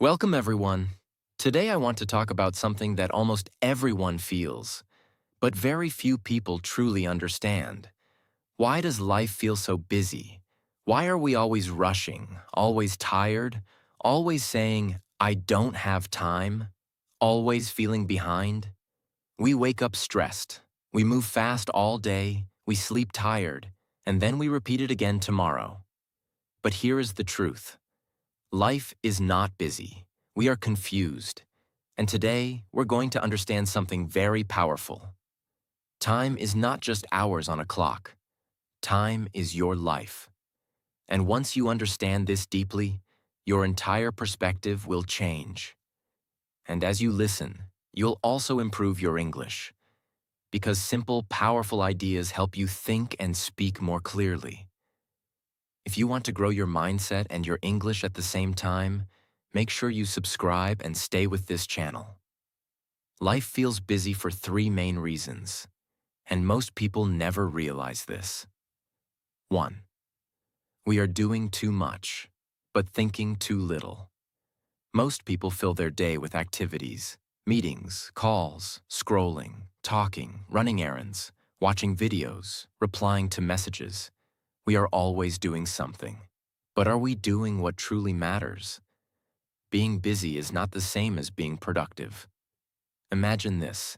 Welcome, everyone. Today I want to talk about something that almost everyone feels, but very few people truly understand. Why does life feel so busy? Why are we always rushing, always tired, always saying, I don't have time, always feeling behind? We wake up stressed, we move fast all day, we sleep tired, and then we repeat it again tomorrow. But here is the truth. Life is not busy. We are confused. And today, we're going to understand something very powerful. Time is not just hours on a clock. Time is your life. And once you understand this deeply, your entire perspective will change. And as you listen, you'll also improve your English. Because simple, powerful ideas help you think and speak more clearly. If you want to grow your mindset and your English at the same time, make sure you subscribe and stay with this channel. Life feels busy for three main reasons, and most people never realize this. 1. We are doing too much, but thinking too little. Most people fill their day with activities, meetings, calls, scrolling, talking, running errands, watching videos, replying to messages. We are always doing something. But are we doing what truly matters? Being busy is not the same as being productive. Imagine this.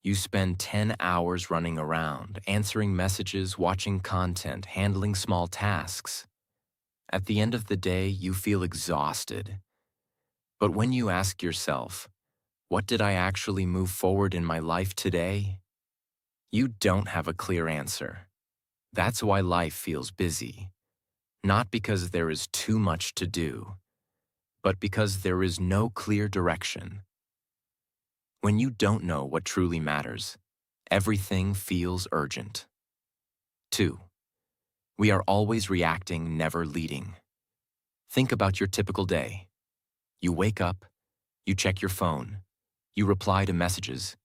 You spend 10 hours running around, answering messages, watching content, handling small tasks. At the end of the day, you feel exhausted. But when you ask yourself, what did I actually move forward in my life today? You don't have a clear answer. That's why life feels busy. Not because there is too much to do, but because there is no clear direction. When you don't know what truly matters, everything feels urgent. 2. We are always reacting, never leading. Think about your typical day. You wake up, you check your phone, you reply to messages,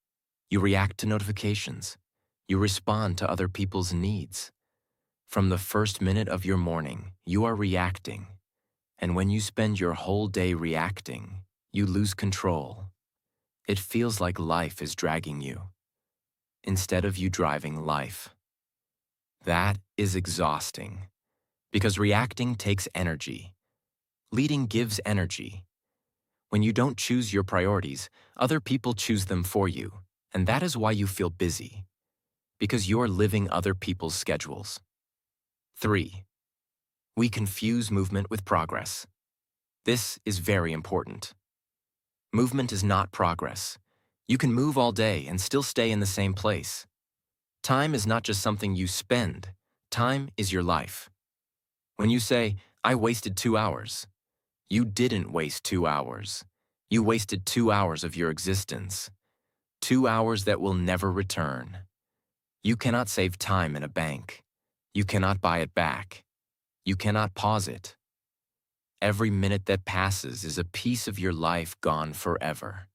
you react to notifications, you respond to other people's needs. From the first minute of your morning, you are reacting. And when you spend your whole day reacting, you lose control. It feels like life is dragging you, instead of you driving life. That is exhausting, because reacting takes energy. Leading gives energy. When you don't choose your priorities, other people choose them for you, and that is why you feel busy, because you are living other people's schedules. 3. We confuse movement with progress. This is very important. Movement is not progress. You can move all day and still stay in the same place. Time is not just something you spend. Time is your life. When you say, I wasted 2 hours, you didn't waste 2 hours. You wasted 2 hours of your existence. 2 hours that will never return. You cannot save time in a bank. You cannot buy it back. You cannot pause it. Every minute that passes is a piece of your life gone forever.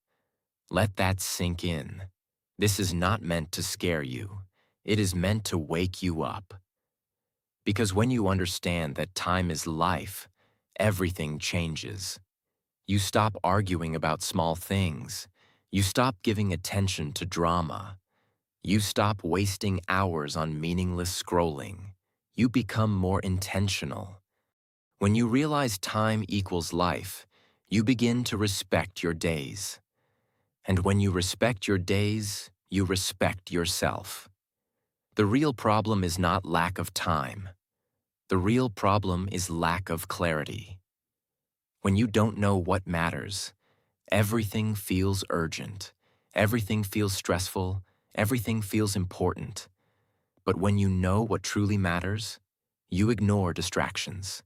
Let that sink in. This is not meant to scare you. It is meant to wake you up. Because when you understand that time is life, everything changes. You stop arguing about small things. You stop giving attention to drama. You stop wasting hours on meaningless scrolling. You become more intentional. When you realize time equals life, you begin to respect your days. And when you respect your days, you respect yourself. The real problem is not lack of time. The real problem is lack of clarity. When you don't know what matters, everything feels urgent. Everything feels stressful. Everything feels important. But when you know what truly matters, you ignore distractions.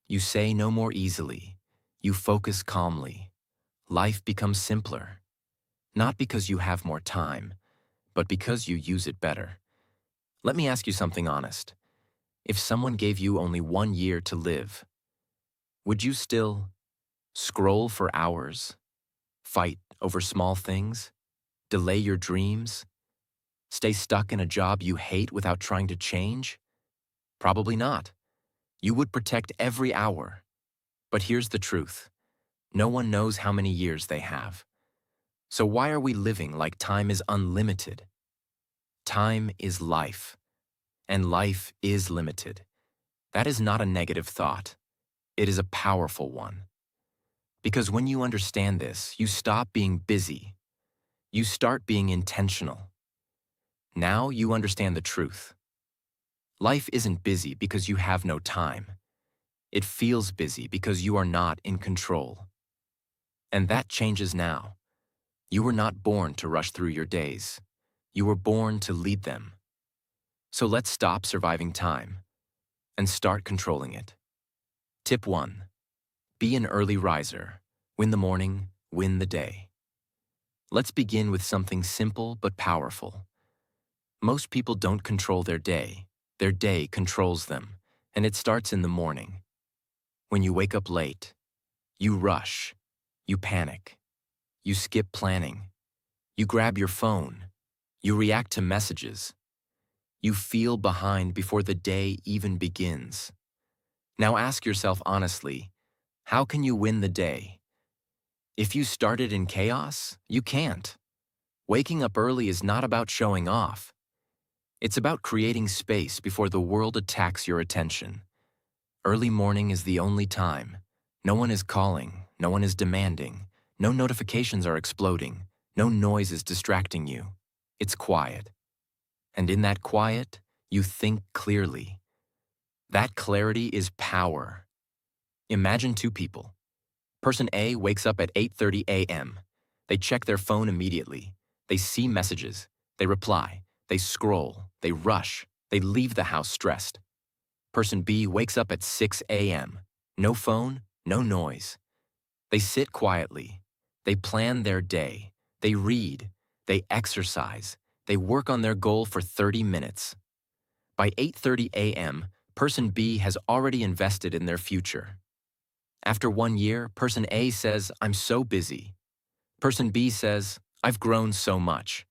You say no more easily. You focus calmly. Life becomes simpler. Not because you have more time, but because you use it better. Let me ask you something honest. If someone gave you only 1 year to live, would you still scroll for hours, fight over small things, delay your dreams, stay stuck in a job you hate without trying to change? Probably not. You would protect every hour. But here's the truth. No one knows how many years they have. So why are we living like time is unlimited? Time is life, and life is limited. That is not a negative thought. It is a powerful one. Because when you understand this, you stop being busy. You start being intentional. Now you understand the truth. Life isn't busy because you have no time. It feels busy because you are not in control. And that changes now. You were not born to rush through your days. You were born to lead them. So let's stop surviving time and start controlling it. Tip 1. Be an early riser. Win the morning, win the day. Let's begin with something simple but powerful. Most people don't control their day. Their day controls them, and it starts in the morning. When you wake up late, you rush, you panic, you skip planning, you grab your phone, you react to messages. You feel behind before the day even begins. Now ask yourself honestly, how can you win the day? If you started in chaos, you can't. Waking up early is not about showing off. It's about creating space before the world attacks your attention. Early morning is the only time. No one is calling, no one is demanding, no notifications are exploding, no noise is distracting you. It's quiet. And in that quiet, you think clearly. That clarity is power. Imagine two people. Person A wakes up at 8:30 a.m. They check their phone immediately. They see messages. They reply. They scroll. They rush. They leave the house stressed. Person B wakes up at 6 a.m. No phone, no noise. They sit quietly. They plan their day. They read. They exercise. They work on their goal for 30 minutes. By 8:30 a.m., Person B has already invested in their future. After 1 year, Person A says, "I'm so busy." Person B says, "I've grown so much."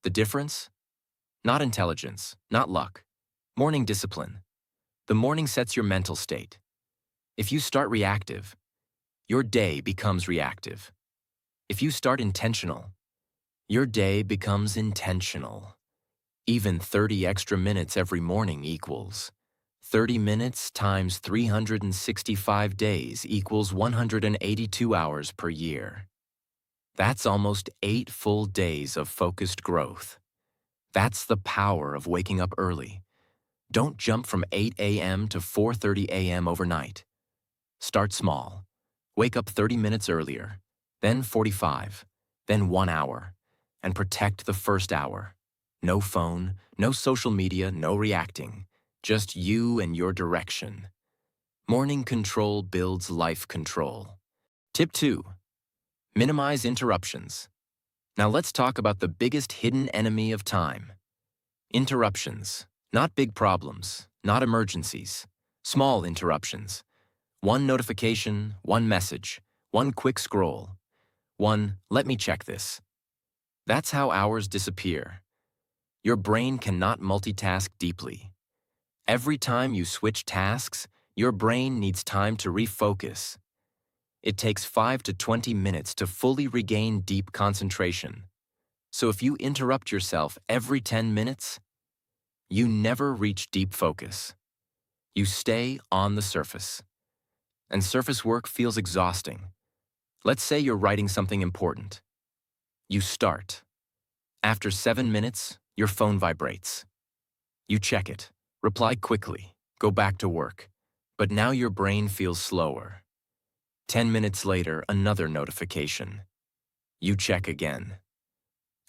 The difference? Not intelligence, not luck. Morning discipline. The morning sets your mental state. If you start reactive, your day becomes reactive. If you start intentional, your day becomes intentional. Even 30 extra minutes every morning equals 30 minutes times 365 days equals 182 hours per year. That's almost 8 full days of focused growth. That's the power of waking up early. Don't jump from 8 a.m. to 4:30 a.m. overnight. Start small. Wake up 30 minutes earlier, then 45, then 1 hour, and protect the first hour. No phone, no social media, no reacting. Just you and your direction. Morning control builds life control. Tip 2. Minimize interruptions. Now let's talk about the biggest hidden enemy of time. Interruptions. Not big problems, not emergencies. Small interruptions. One notification, one message, one quick scroll. One, "Let me check this." That's how hours disappear. Your brain cannot multitask deeply. Every time you switch tasks, your brain needs time to refocus. It takes 5 to 20 minutes to fully regain deep concentration. So if you interrupt yourself every 10 minutes, you never reach deep focus. You stay on the surface. And surface work feels exhausting. Let's say you're writing something important. You start. After 7 minutes, your phone vibrates. You check it, reply quickly, go back to work. But now your brain feels slower. 10 minutes later, another notification. You check again.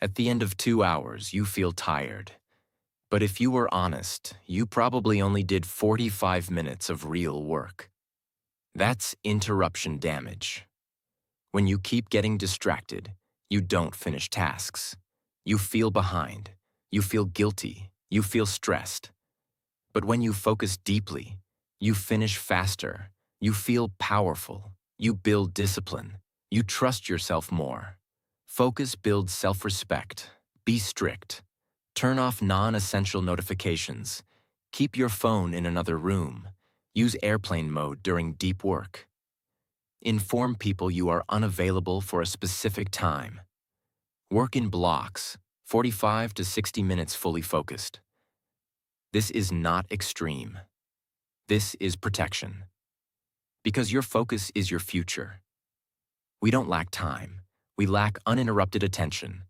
At the end of 2 hours, you feel tired. But if you were honest, you probably only did 45 minutes of real work. That's interruption damage. When you keep getting distracted, you don't finish tasks. You feel behind. You feel guilty. You feel stressed. But when you focus deeply, you finish faster. You feel powerful. You build discipline. You trust yourself more. Focus builds self-respect. Be strict. Turn off non-essential notifications. Keep your phone in another room. Use airplane mode during deep work. Inform people you are unavailable for a specific time. Work in blocks, 45 to 60 minutes fully focused. This is not extreme. This is protection. Because your focus is your future. We don't lack time. We lack uninterrupted attention.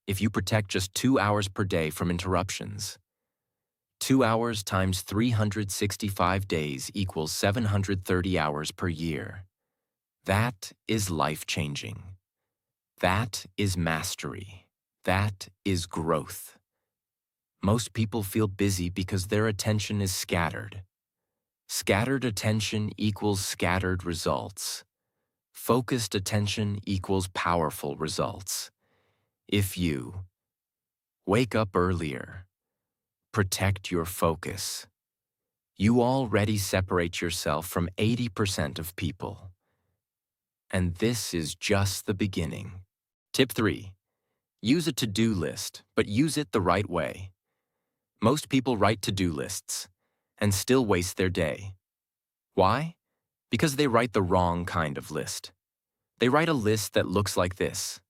If you protect just 2 hours per day from interruptions, 2 hours times 365 days equals 730 hours per year. That is life-changing. That is mastery. That is growth. Most people feel busy because their attention is scattered. Scattered attention equals scattered results. Focused attention equals powerful results. If you wake up earlier, protect your focus, you already separate yourself from 80% of people. And this is just the beginning. Tip 3. Use a to-do list, but use it the right way. Most people write to-do lists and still waste their day. Why? Because they write the wrong kind of list. They write a list that looks like this: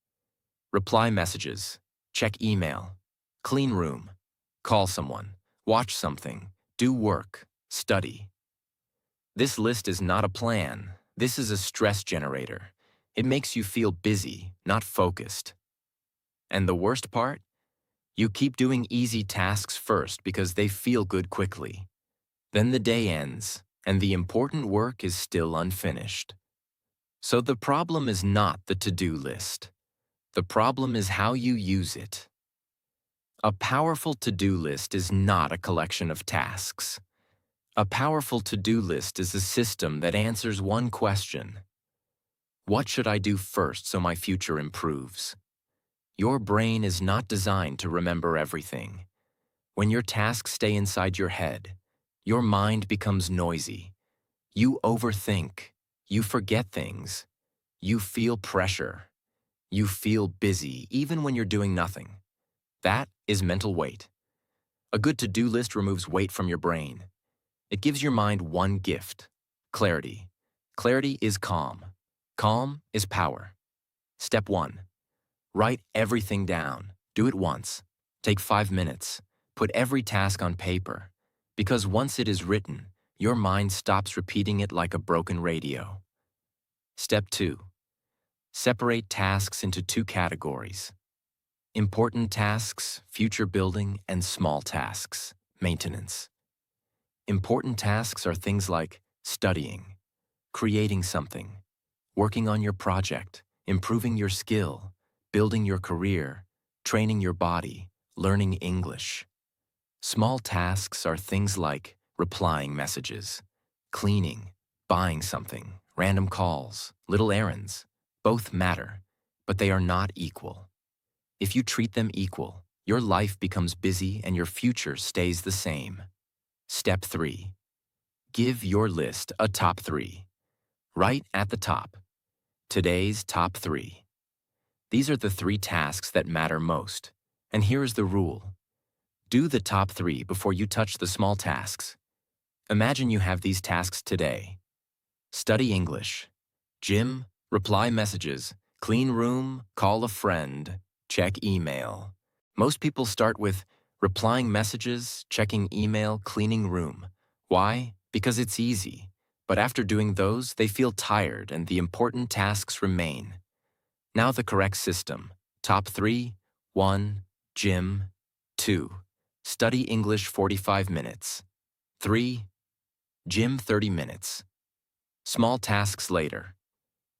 reply messages, check email, clean room, call someone, watch something, do work, study. This list is not a plan. This is a stress generator. It makes you feel busy, not focused. And the worst part? You keep doing easy tasks first because they feel good quickly. Then the day ends, and the important work is still unfinished. So the problem is not the to-do list. The problem is how you use it. A powerful to-do list is not a collection of tasks. A powerful to-do list is a system that answers one question: what should I do first so my future improves? Your brain is not designed to remember everything. When your tasks stay inside your head, your mind becomes noisy. You overthink. You forget things. You feel pressure. You feel busy even when you're doing nothing. That is mental weight. A good to-do list removes weight from your brain. It gives your mind one gift: clarity. Clarity is calm. Calm is power. Step 1. Write everything down. Do it once. Take 5 minutes. Put every task on paper. Because once it is written, your mind stops repeating it like a broken radio. Step 2. Separate tasks into 2 categories: important tasks, future building, and small tasks, maintenance. Important tasks are things like studying, creating something, working on your project, improving your skill, building your career, training your body, learning English. Small tasks are things like replying messages, cleaning, buying something, random calls, little errands. Both matter, but they are not equal. If you treat them equal, your life becomes busy and your future stays the same. Step 3. Give your list a top 3. Right at the top: today's top 3. These are the 3 tasks that matter most. And here is the rule: do the top 3 before you touch the small tasks. Imagine you have these tasks today: study English, gym, reply messages, clean room, call a friend, check email. Most people start with replying messages, checking email, cleaning room. Why? Because it's easy. But after doing those, they feel tired and the important tasks remain. Now the correct system: top 3, 1, gym, 2, study English 45 minutes, 3, gym 30 minutes. Small tasks later: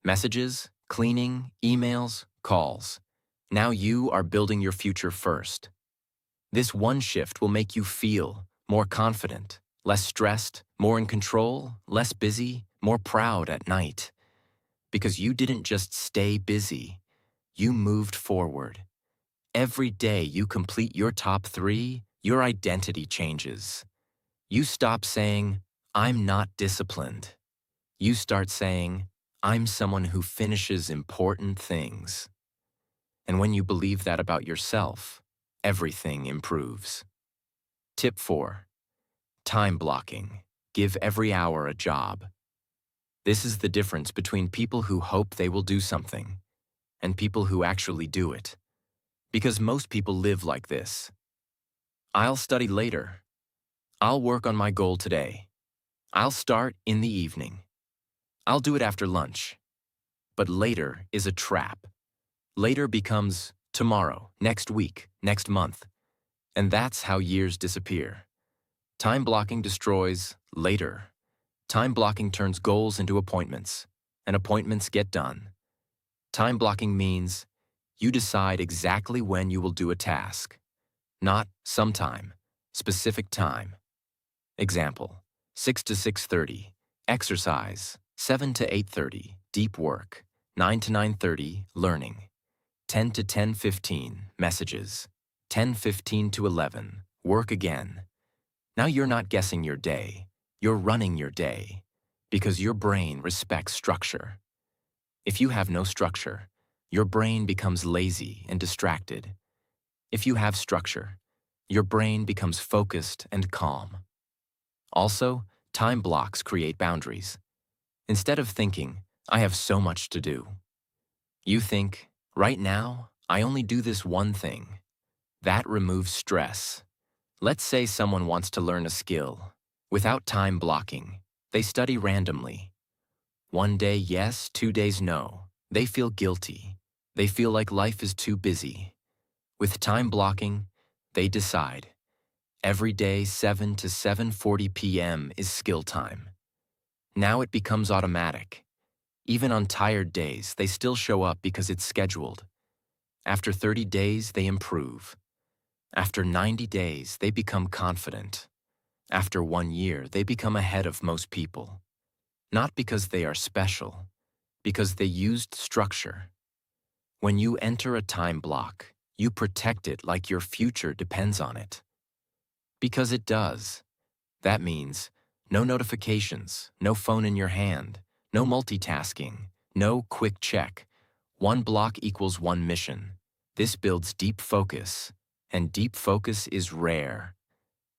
messages, cleaning, emails, calls. Now you are building your future first. This one shift will make you feel more confident, less stressed, more in control, less busy, more proud at night. Because you didn't just stay busy, you moved forward. Every day you complete your top 3, your identity changes. You stop saying, "I'm not disciplined." You start saying, "I'm someone who finishes important things." And when you believe that about yourself, everything improves. Tip 4. Time blocking. Give every hour a job. This is the difference between people who hope they will do something and people who actually do it. Because most people live like this. I'll study later. I'll work on my goal today. I'll start in the evening. I'll do it after lunch. But later is a trap. Later becomes tomorrow, next week, next month. And that's how years disappear. Time blocking destroys later. Time blocking turns goals into appointments, and appointments get done. Time blocking means you decide exactly when you will do a task, not sometime, specific time. Example, 6 to 6:30, exercise, 7 to 8:30, deep work, 9 to 9:30, learning, 10 to 10:15, messages, 10:15 to 11, work again. Now you're not guessing your day, you're running your day, because your brain respects structure. If you have no structure, your brain becomes lazy and distracted. If you have structure, your brain becomes focused and calm. Also, time blocks create boundaries. Instead of thinking, I have so much to do, you think, right now, I only do this one thing. That removes stress. Let's say someone wants to learn a skill. Without time blocking, they study randomly. One day yes, 2 days no. They feel guilty. They feel like life is too busy. With time blocking, they decide. Every day 7 to 7:40 p.m. is skill time. Now it becomes automatic. Even on tired days, they still show up because it's scheduled. After 30 days, they improve. After 90 days, they become confident. After 1 year, they become ahead of most people. Not because they are special, because they used structure. When you enter a time block, you protect it like your future depends on it. Because it does. That means no notifications, no phone in your hand, no multitasking, no quick check. One block equals one mission. This builds deep focus, and deep focus is rare.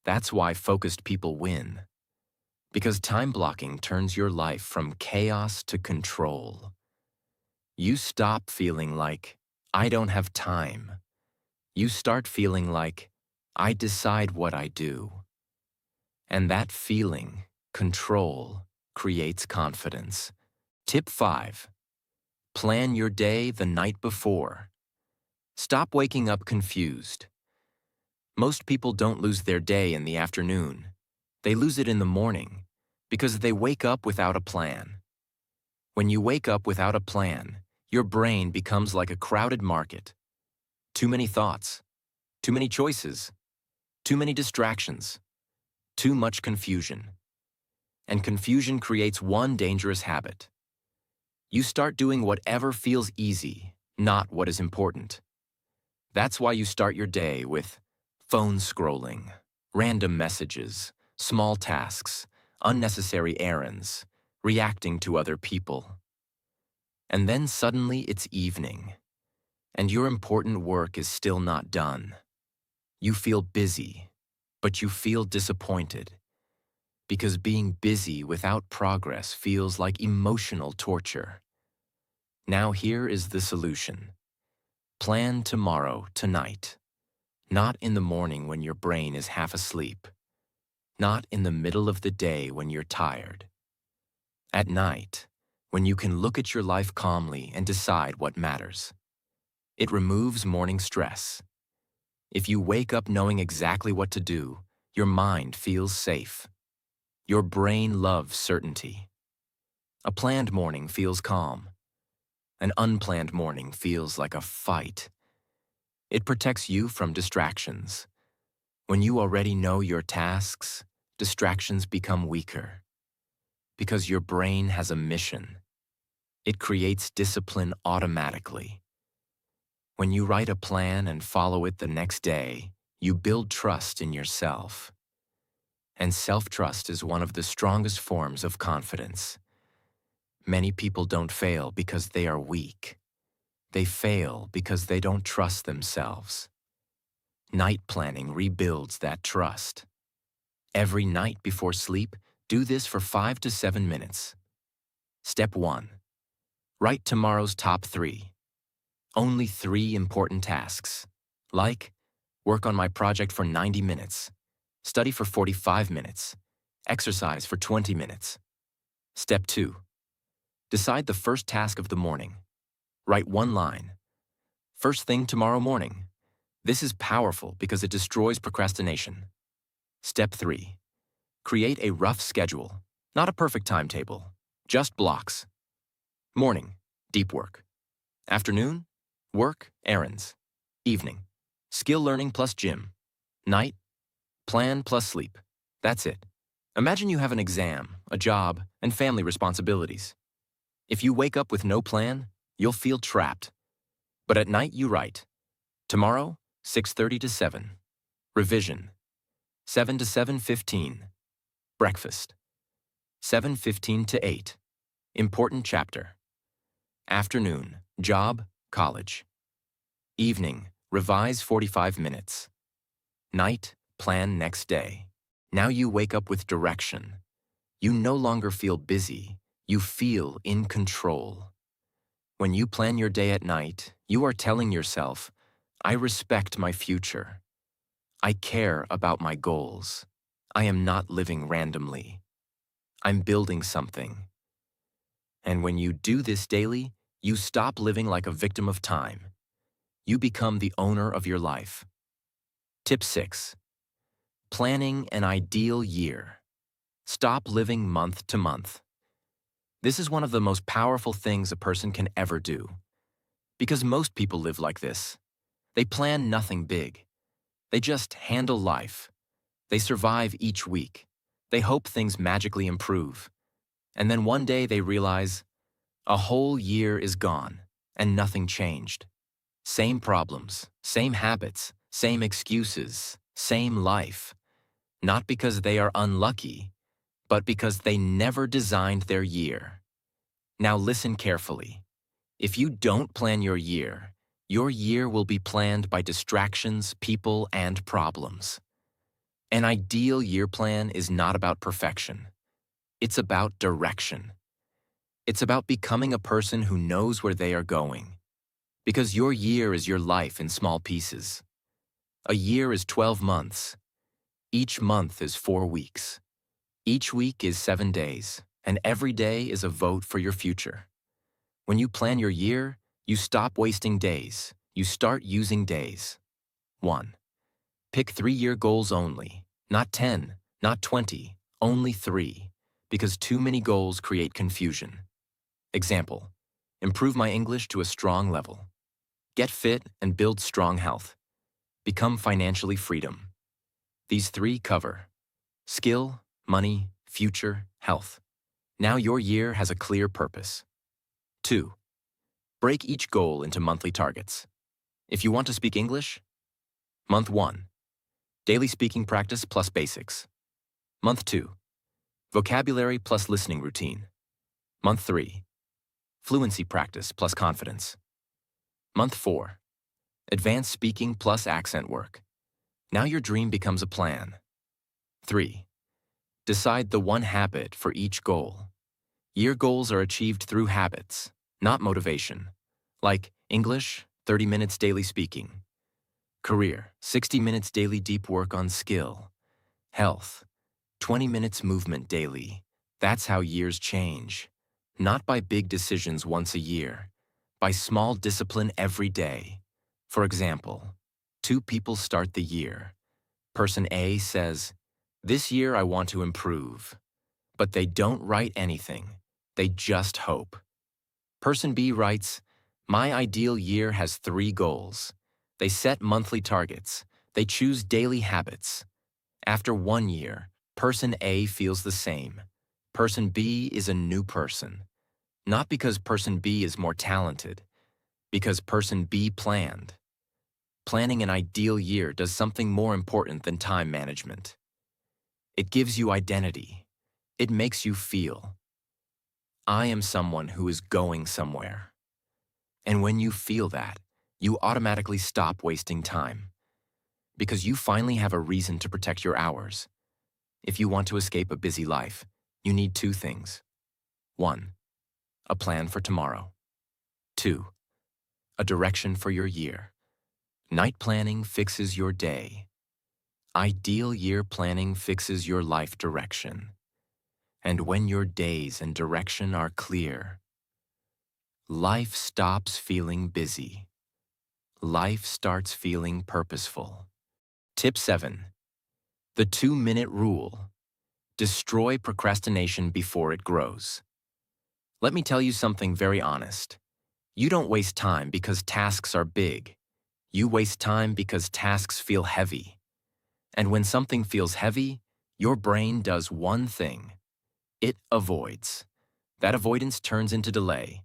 That's why focused people win. Because time blocking turns your life from chaos to control. You stop feeling like, I don't have time. You start feeling like, I decide what I do. And that feeling, control, creates confidence. Tip 5. Plan your day the night before. Stop waking up confused. Most people don't lose their day in the afternoon. They lose it in the morning because they wake up without a plan. When you wake up without a plan, your brain becomes like a crowded market. Too many thoughts, too many choices, too many distractions, too much confusion. And confusion creates one dangerous habit. You start doing whatever feels easy, not what is important. That's why you start your day with phone scrolling, random messages, small tasks, unnecessary errands, reacting to other people. And then suddenly it's evening, and your important work is still not done. You feel busy, but you feel disappointed, because being busy without progress feels like emotional torture. Now here is the solution. Plan tomorrow, tonight. Not in the morning when your brain is half asleep. Not in the middle of the day when you're tired. At night, when you can look at your life calmly and decide what matters. It removes morning stress. If you wake up knowing exactly what to do, your mind feels safe. Your brain loves certainty. A planned morning feels calm. An unplanned morning feels like a fight. It protects you from distractions. When you already know your tasks, distractions become weaker. Because your brain has a mission. It creates discipline automatically. When you write a plan and follow it the next day, you build trust in yourself. And self-trust is one of the strongest forms of confidence. Many people don't fail because they are weak. They fail because they don't trust themselves. Night planning rebuilds that trust. Every night before sleep, do this for 5 to 7 minutes. Step 1. Write tomorrow's top 3. Only 3 important tasks. Like, work on my project for 90 minutes, study for 45 minutes, exercise for 20 minutes. Step 2. Decide the first task of the morning. Write 1 line. First thing tomorrow morning. This is powerful because it destroys procrastination. Step 3. Create a rough schedule, not a perfect timetable, just blocks. Morning, deep work. Afternoon, work, errands. Evening, skill learning plus gym. Night, plan plus sleep. That's it. Imagine you have an exam, a job, and family responsibilities. If you wake up with no plan, you'll feel trapped. But at night you write, tomorrow, 6:30 to 7. Revision, 7 to 7:15. Breakfast, 7:15 to 8. Important chapter. Afternoon, job, college. Evening, revise 45 minutes. Night, plan next day. Now you wake up with direction. You no longer feel busy, you feel in control. When you plan your day at night, you are telling yourself, I respect my future. I care about my goals. I am not living randomly. I'm building something. And when you do this daily, you stop living like a victim of time. You become the owner of your life. Tip 6. Planning an ideal year. Stop living month to month. This is one of the most powerful things a person can ever do. Because most people live like this. They plan nothing big. They just handle life. They survive each week. They hope things magically improve. And then one day they realize, a whole year is gone, and nothing changed. Same problems, same habits, same excuses, same life. Not because they are unlucky, but because they never designed their year. Now listen carefully. If you don't plan your year will be planned by distractions, people, and problems. An ideal year plan is not about perfection. It's about direction. It's about becoming a person who knows where they are going. Because your year is your life in small pieces. A year is 12 months. Each month is 4 weeks. Each week is 7 days, and every day is a vote for your future. When you plan your year, you stop wasting days. You start using days. 1. Pick 3-year goals only. Not 10, not 20, only 3. Because too many goals create confusion. Example, improve my English to a strong level. Get fit and build strong health. Become financially freedom. These 3 cover skill, money, future, health. Now your year has a clear purpose. 2. Break each goal into monthly targets. If you want to speak English, Month 1. Daily speaking practice plus basics. Month 2. Vocabulary plus listening routine. Month 3. Fluency practice plus confidence. Month 4. Advanced speaking plus accent work. Now your dream becomes a plan. 3. Decide the one habit for each goal. Year goals are achieved through habits, not motivation. Like English, 30 minutes daily speaking. Career, 60 minutes daily deep work on skill. Health, 20 minutes movement daily. That's how years change. Not by big decisions once a year, by small discipline every day. For example, 2 people start the year. Person A says, this year I want to improve. But they don't write anything. They just hope. Person B writes, my ideal year has 3 goals. They set monthly targets. They choose daily habits. After 1 year, person A feels the same. Person B is a new person. Not because person B is more talented, because person B planned. Planning an ideal year does something more important than time management. It gives you identity. It makes you feel, I am someone who is going somewhere. And when you feel that, you automatically stop wasting time. Because you finally have a reason to protect your hours. If you want to escape a busy life, you need 2 things. 1. a plan for tomorrow. 2. A direction for your year. Night planning fixes your day. Ideal year planning fixes your life direction. And when your days and direction are clear, life stops feeling busy. Life starts feeling purposeful. Tip 7. The 2-minute rule. Destroy procrastination before it grows. Let me tell you something very honest. You don't waste time because tasks are big. You waste time because tasks feel heavy. And when something feels heavy, your brain does one thing. It avoids. That avoidance turns into delay.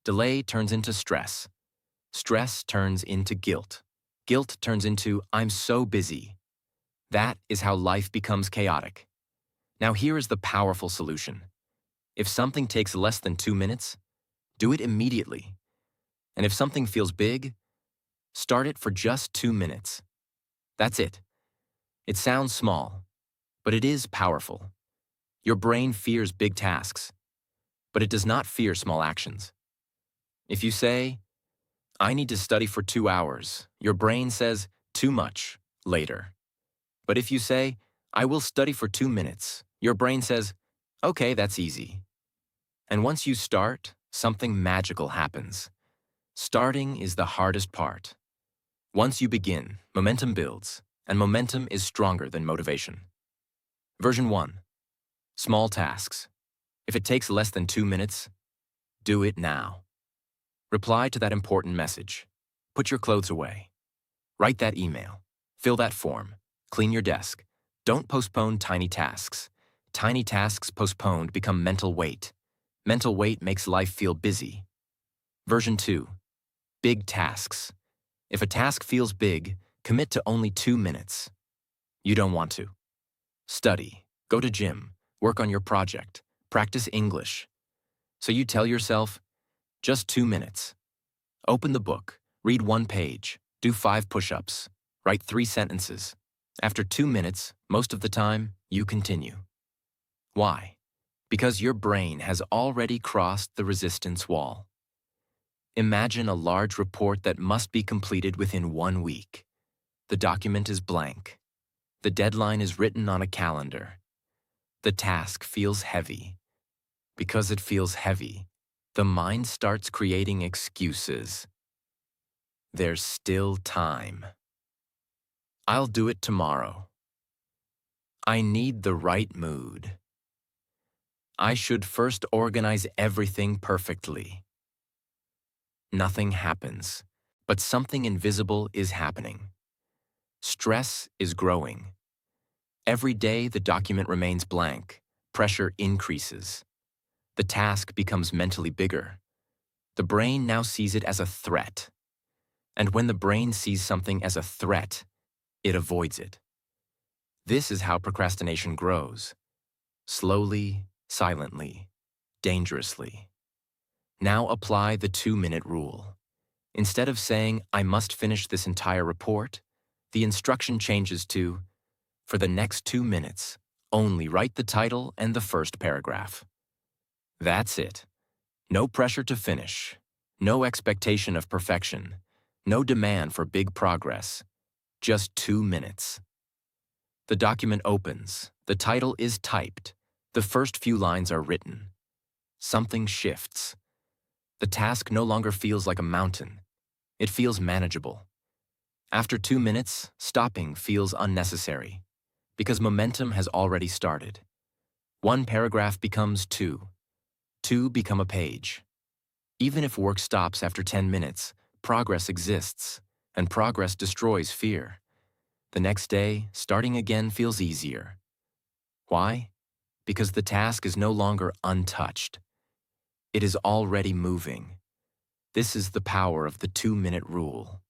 Delay turns into stress. Stress turns into guilt. Guilt turns into, I'm so busy. That is how life becomes chaotic. Now here is the powerful solution. If something takes less than 2 minutes, do it immediately. And if something feels big, start it for just 2 minutes. That's it. It sounds small, but it is powerful. Your brain fears big tasks, but it does not fear small actions. If you say, I need to study for 2 hours, your brain says, too much, later. But if you say, I will study for 2 minutes, your brain says, okay, that's easy. And once you start, something magical happens. Starting is the hardest part. Once you begin, momentum builds, and momentum is stronger than motivation. Version 1. Small tasks. If it takes less than 2 minutes, do it now. Reply to that important message. Put your clothes away. Write that email. Fill that form. Clean your desk. Don't postpone tiny tasks. Tiny tasks postponed become mental weight. Mental weight makes life feel busy. Version 2. Big tasks. If a task feels big, commit to only 2 minutes. You don't want to. Study, go to gym, work on your project, practice English. So you tell yourself, just 2 minutes. Open the book, read 1 page, do 5 push-ups, write 3 sentences. After 2 minutes, most of the time, you continue. Why? Because your brain has already crossed the resistance wall. Imagine a large report that must be completed within 1 week. The document is blank. The deadline is written on a calendar. The task feels heavy. Because it feels heavy, the mind starts creating excuses. There's still time. I'll do it tomorrow. I need the right mood. I should first organize everything perfectly. Nothing happens, but something invisible is happening. Stress is growing. Every day the document remains blank, pressure increases. The task becomes mentally bigger. The brain now sees it as a threat. And when the brain sees something as a threat, it avoids it. This is how procrastination grows. Slowly, silently, dangerously. Now apply the 2-minute rule. Instead of saying, I must finish this entire report, the instruction changes to, for the next 2 minutes, only write the title and the first paragraph. That's it. No pressure to finish. No expectation of perfection. No demand for big progress. Just 2 minutes. The document opens. The title is typed. The first few lines are written. Something shifts. The task no longer feels like a mountain. It feels manageable. After 2 minutes, stopping feels unnecessary, because momentum has already started. 1 paragraph becomes 2. 2 become a page. Even if work stops after 10 minutes, progress exists, and progress destroys fear. The next day, starting again feels easier. Why? Because the task is no longer untouched. It is already moving. This is the power of the 2-minute rule.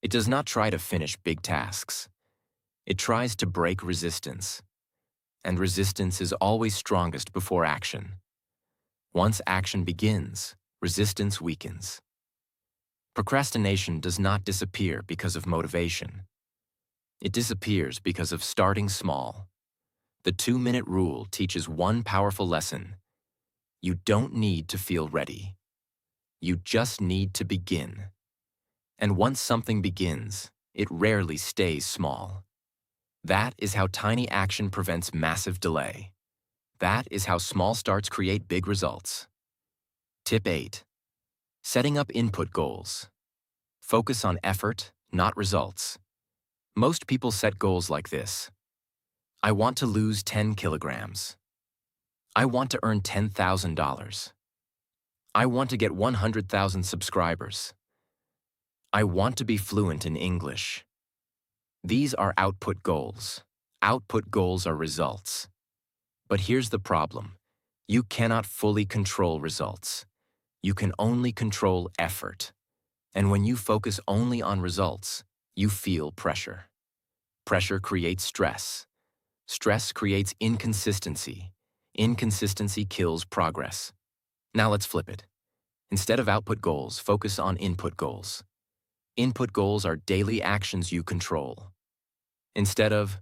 It does not try to finish big tasks. It tries to break resistance. And resistance is always strongest before action. Once action begins, resistance weakens. Procrastination does not disappear because of motivation. It disappears because of starting small. The 2-minute rule teaches one powerful lesson. You don't need to feel ready. You just need to begin. And once something begins, it rarely stays small. That is how tiny action prevents massive delay. That is how small starts create big results. Tip 8. Setting up input goals. Focus on effort, not results. Most people set goals like this. I want to lose 10 kilograms. I want to earn $10,000. I want to get 100,000 subscribers. I want to be fluent in English. These are output goals. Output goals are results. But here's the problem. You cannot fully control results. You can only control effort. And when you focus only on results, you feel pressure. Pressure creates stress. Stress creates inconsistency. Inconsistency kills progress. Now let's flip it. Instead of output goals, focus on input goals. Input goals are daily actions you control. Instead of,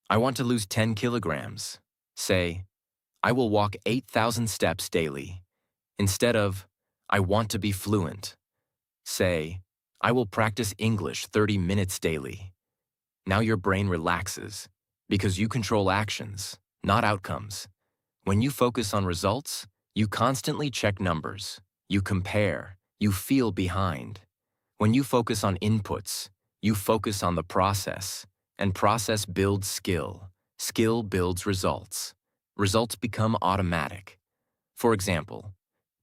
I want to lose 10 kilograms, say, I will walk 8,000 steps daily. Instead of, I want to be fluent, say, I will practice English 30 minutes daily. Now your brain relaxes because you control actions, not outcomes. When you focus on results, you constantly check numbers, you compare, you feel behind. When you focus on inputs, you focus on the process, and process builds skill. Skill builds results. Results become automatic. For example,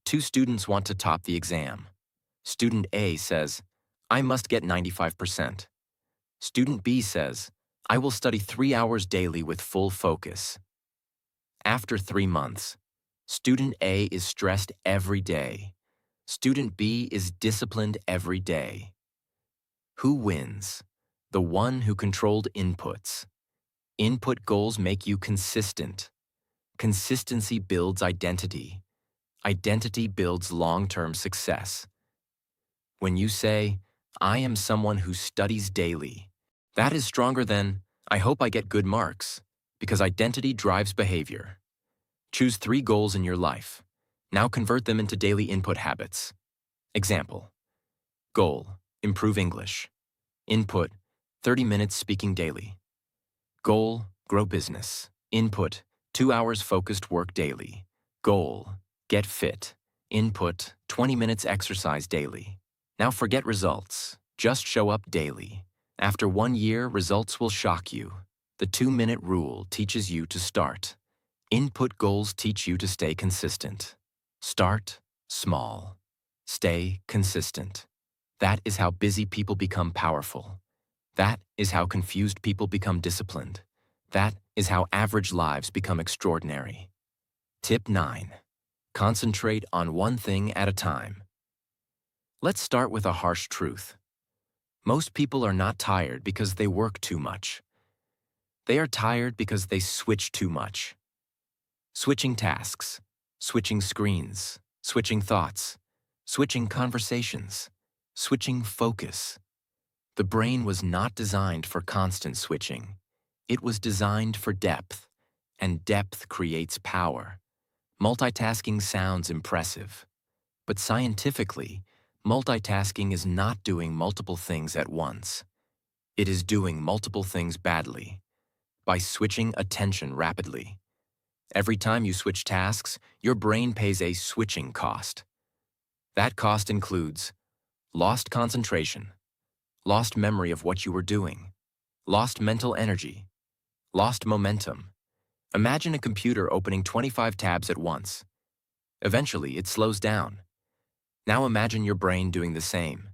two students want to top the exam. Student A says, I must get 95%. Student B says, I will study 3 hours daily with full focus. After 3 months, Student A is stressed every day. Student B is disciplined every day. Who wins? The one who controlled inputs. Input goals make you consistent. Consistency builds identity. Identity builds long-term success. When you say, I am someone who studies daily, that is stronger than, I hope I get good marks, because identity drives behavior. Choose 3 goals in your life. Now convert them into daily input habits. Example. Goal, improve English. Input, 30 minutes speaking daily. Goal, grow business. Input, 2 hours focused work daily. Goal, get fit. Input, 20 minutes exercise daily. Now forget results. Just show up daily. After 1 year, results will shock you. The 2-minute rule teaches you to start. Input goals teach you to stay consistent. Start small. Stay consistent. That is how busy people become powerful. That is how confused people become disciplined. That is how average lives become extraordinary. Tip 9. Concentrate on one thing at a time. Let's start with a harsh truth. Most people are not tired because they work too much. They are tired because they switch too much. Switching tasks, switching screens, switching thoughts, switching conversations, switching focus. The brain was not designed for constant switching. It was designed for depth, and depth creates power. Multitasking sounds impressive, but scientifically, multitasking is not doing multiple things at once. It is doing multiple things badly, by switching attention rapidly. Every time you switch tasks, your brain pays a switching cost. That cost includes lost concentration, lost memory of what you were doing, lost mental energy, lost momentum. Imagine a computer opening 25 tabs at once. Eventually, it slows down. Now imagine your brain doing the same.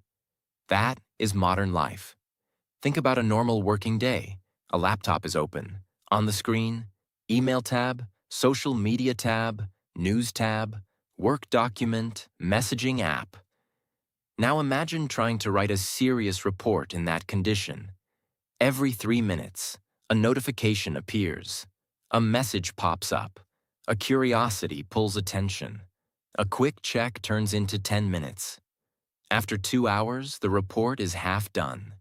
That is modern life. Think about a normal working day. A laptop is open. On the screen, email tab, social media tab, news tab, work document, messaging app. Now imagine trying to write a serious report in that condition. Every 3 minutes, a notification appears. A message pops up. A curiosity pulls attention. A quick check turns into 10 minutes. After 2 hours, the report is half done.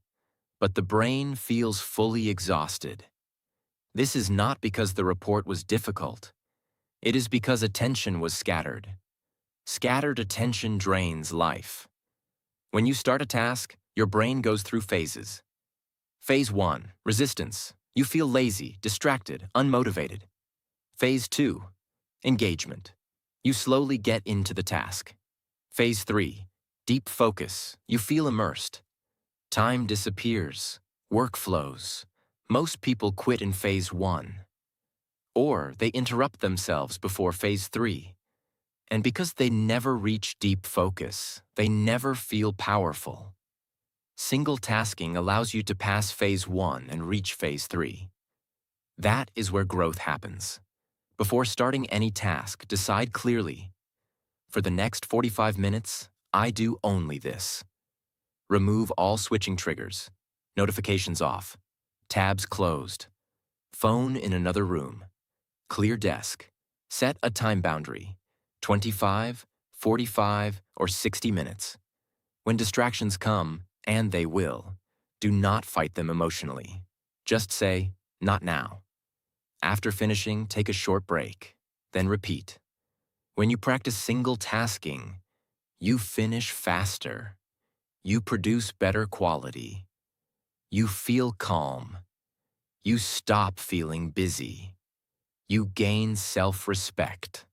But the brain feels fully exhausted. This is not because the report was difficult. It is because attention was scattered. Scattered attention drains life. When you start a task, your brain goes through phases. Phase 1, resistance. You feel lazy, distracted, unmotivated. Phase 2, engagement. You slowly get into the task. Phase 3, deep focus. You feel immersed. Time disappears. Work flows. Most people quit in Phase 1. Or they interrupt themselves before Phase 3. And because they never reach deep focus, they never feel powerful. Single tasking allows you to pass Phase 1 and reach Phase 3. That is where growth happens. Before starting any task, decide clearly. For the next 45 minutes, I do only this. Remove all switching triggers. Notifications off. Tabs closed. Phone in another room. Clear desk. Set a time boundary. 25, 45, or 60 minutes. When distractions come, and they will, do not fight them emotionally. Just say, not now. After finishing, take a short break, then repeat. When you practice single tasking, you finish faster. You produce better quality. You feel calm. You stop feeling busy. You gain self-respect.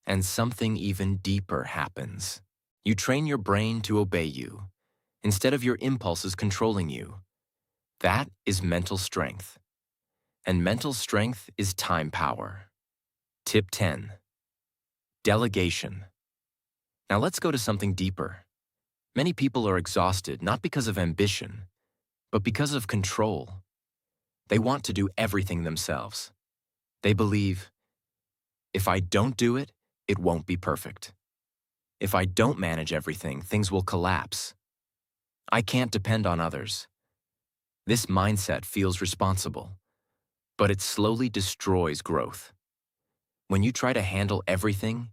And something even deeper happens. You train your brain to obey you, instead of your impulses controlling you. That is mental strength. And mental strength is time power. Tip 10. Delegation. Now let's go to something deeper. Many people are exhausted not because of ambition, but because of control. They want to do everything themselves. They believe, if I don't do it, it won't be perfect. If I don't manage everything, things will collapse. I can't depend on others. This mindset feels responsible, but it slowly destroys growth. When you try to handle everything,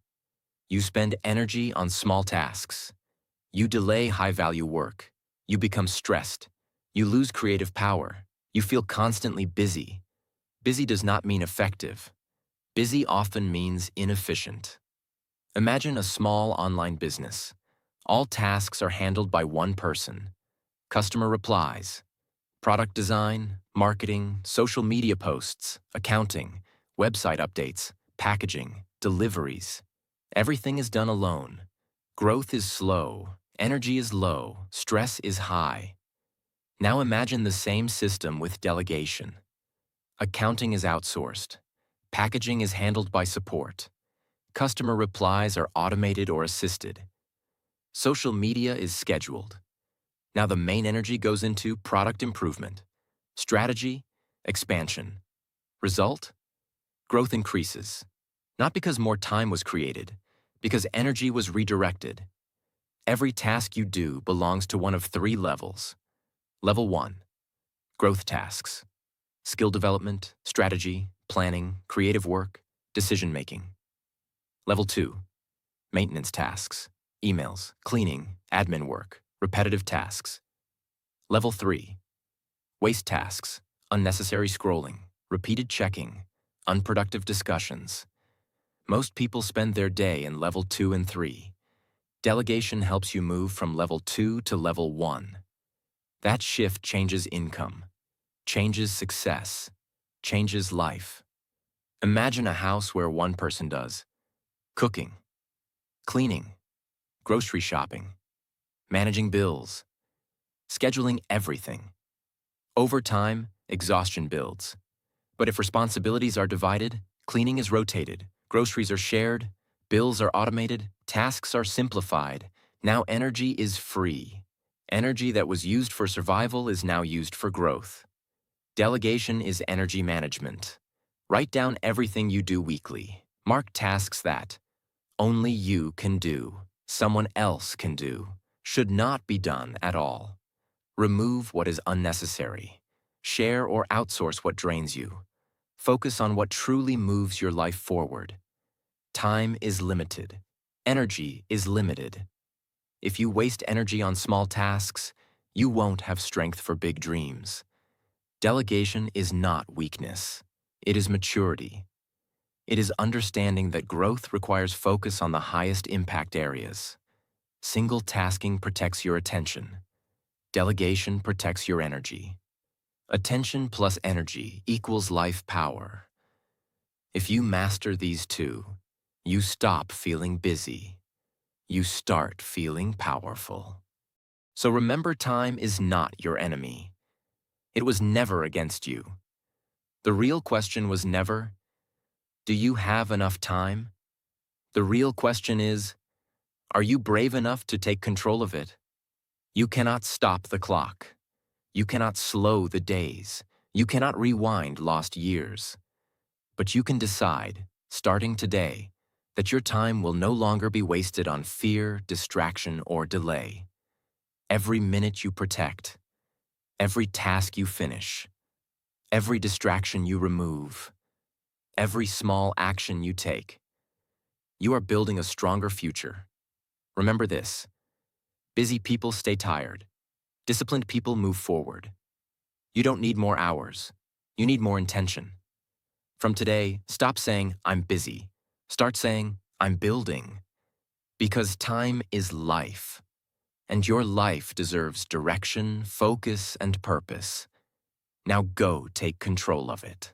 you spend energy on small tasks. You delay high-value work. You become stressed. You lose creative power. You feel constantly busy. Busy does not mean effective. Busy often means inefficient. Imagine a small online business. All tasks are handled by one person. Customer replies, product design, marketing, social media posts, accounting, website updates, packaging, deliveries. Everything is done alone. Growth is slow, energy is low, stress is high. Now imagine the same system with delegation. Accounting is outsourced. Packaging is handled by support. Customer replies are automated or assisted. Social media is scheduled. Now the main energy goes into product improvement, strategy, expansion. Result? Growth increases. Not because more time was created, because energy was redirected. Every task you do belongs to one of 3 levels. Level 1, growth tasks. Skill development, strategy, planning, creative work, decision-making. Level 2, maintenance tasks, emails, cleaning, admin work, repetitive tasks. Level 3, waste tasks, unnecessary scrolling, repeated checking, unproductive discussions. Most people spend their day in level 2 and 3. Delegation helps you move from level 2 to level 1. That shift changes income, changes success, changes life. Imagine a house where one person does cooking, cleaning, grocery shopping, managing bills, scheduling everything. Over time, exhaustion builds. But if responsibilities are divided, cleaning is rotated, groceries are shared, bills are automated, tasks are simplified, now energy is free. Energy that was used for survival is now used for growth. Delegation is energy management. Write down everything you do weekly. Mark tasks that only you can do, someone else can do, should not be done at all. Remove what is unnecessary. Share or outsource what drains you. Focus on what truly moves your life forward. Time is limited. Energy is limited. If you waste energy on small tasks, you won't have strength for big dreams. Delegation is not weakness. It is maturity. It is understanding that growth requires focus on the highest impact areas. Single tasking protects your attention. Delegation protects your energy. Attention plus energy equals life power. If you master these two, you stop feeling busy. You start feeling powerful. So remember, time is not your enemy. It was never against you. The real question was never, do you have enough time? The real question is, are you brave enough to take control of it? You cannot stop the clock. You cannot slow the days. You cannot rewind lost years. But you can decide, starting today, that your time will no longer be wasted on fear, distraction, or delay. Every minute you protect, every task you finish, every distraction you remove, every small action you take, you are building a stronger future. Remember this: busy people stay tired. Disciplined people move forward. You don't need more hours. You need more intention. From today, stop saying, I'm busy. Start saying, I'm building. Because time is life. And your life deserves direction, focus, and purpose. Now go take control of it.